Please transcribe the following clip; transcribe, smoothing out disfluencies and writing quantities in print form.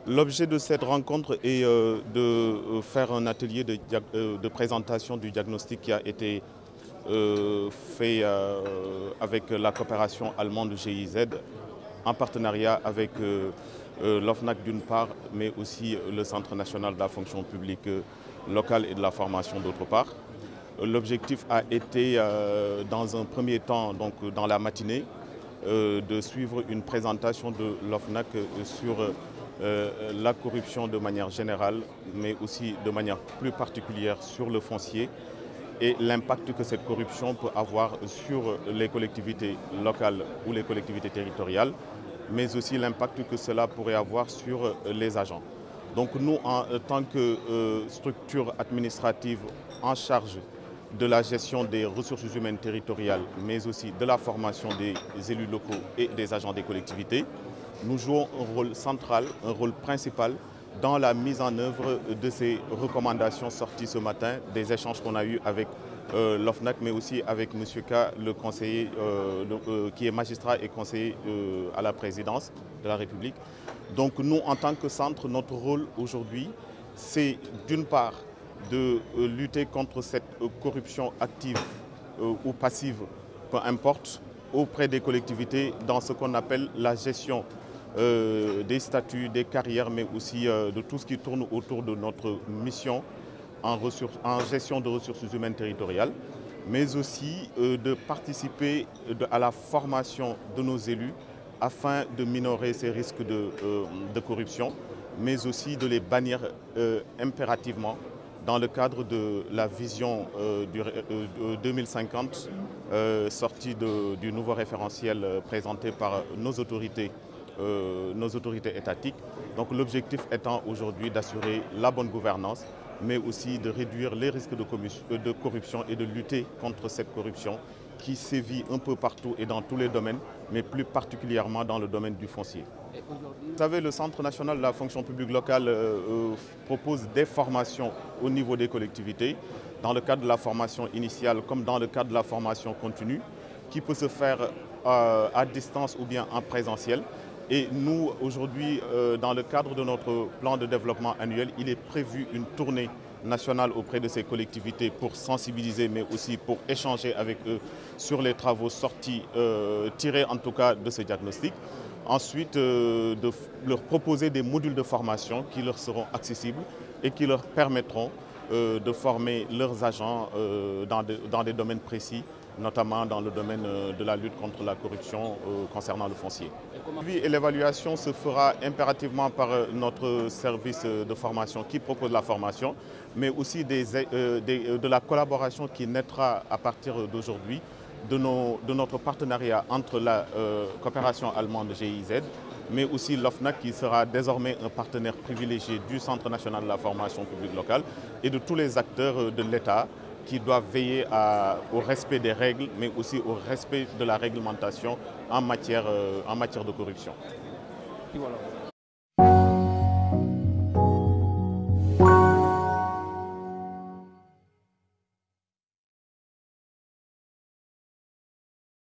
L'objet de cette rencontre est de faire un atelier de présentation du diagnostic qui a été fait avec la coopération allemande GIZ en partenariat avec l'OFNAC d'une part, mais aussi le Centre national de la fonction publique locale et de la formation d'autre part. L'objectif a été, dans un premier temps, donc dans la matinée, de suivre une présentation de l'OFNAC sur la corruption de manière générale, mais aussi de manière plus particulière sur le foncier et l'impact que cette corruption peut avoir sur les collectivités locales ou les collectivités territoriales, mais aussi l'impact que cela pourrait avoir sur les agents. Donc nous, en tant que structure administrative en charge de la gestion des ressources humaines territoriales, mais aussi de la formation des élus locaux et des agents des collectivités, nous jouons un rôle central, un rôle principal dans la mise en œuvre de ces recommandations sorties ce matin, des échanges qu'on a eus avec l'OFNAC, mais aussi avec M. K, le conseiller, qui est magistrat et conseiller à la présidence de la République. Donc nous, en tant que centre, notre rôle aujourd'hui, c'est d'une part de lutter contre cette corruption active ou passive, peu importe, auprès des collectivités dans ce qu'on appelle la gestion des statuts, des carrières, mais aussi de tout ce qui tourne autour de notre mission en gestion de ressources humaines territoriales, mais aussi de participer à la formation de nos élus afin de minorer ces risques de corruption, mais aussi de les bannir impérativement dans le cadre de la vision 2050 sortie du nouveau référentiel présenté par nos autorités étatiques. Donc l'objectif étant aujourd'hui d'assurer la bonne gouvernance, mais aussi de réduire les risques de corruption et de lutter contre cette corruption qui sévit un peu partout et dans tous les domaines, mais plus particulièrement dans le domaine du foncier. Vous savez, le Centre national de la fonction publique locale propose des formations au niveau des collectivités, dans le cadre de la formation initiale comme dans le cadre de la formation continue, qui peut se faire à distance ou bien en présentiel. Et nous, aujourd'hui, dans le cadre de notre plan de développement annuel, il est prévu une tournée nationale auprès de ces collectivités pour sensibiliser, mais aussi pour échanger avec eux sur les travaux sortis, tirés en tout cas de ce diagnostic. Ensuite, de leur proposer des modules de formation qui leur seront accessibles et qui leur permettront de former leurs agents dans des domaines précis, notamment dans le domaine de la lutte contre la corruption concernant le foncier. Et l'évaluation se fera impérativement par notre service de formation qui propose la formation, mais aussi de la collaboration qui naîtra à partir d'aujourd'hui de notre partenariat entre la coopération allemande GIZ, mais aussi l'OFNAC qui sera désormais un partenaire privilégié du Centre national de la formation publique locale et de tous les acteurs de l'État qui doivent veiller au respect des règles, mais aussi au respect de la réglementation en matière de corruption. Et voilà.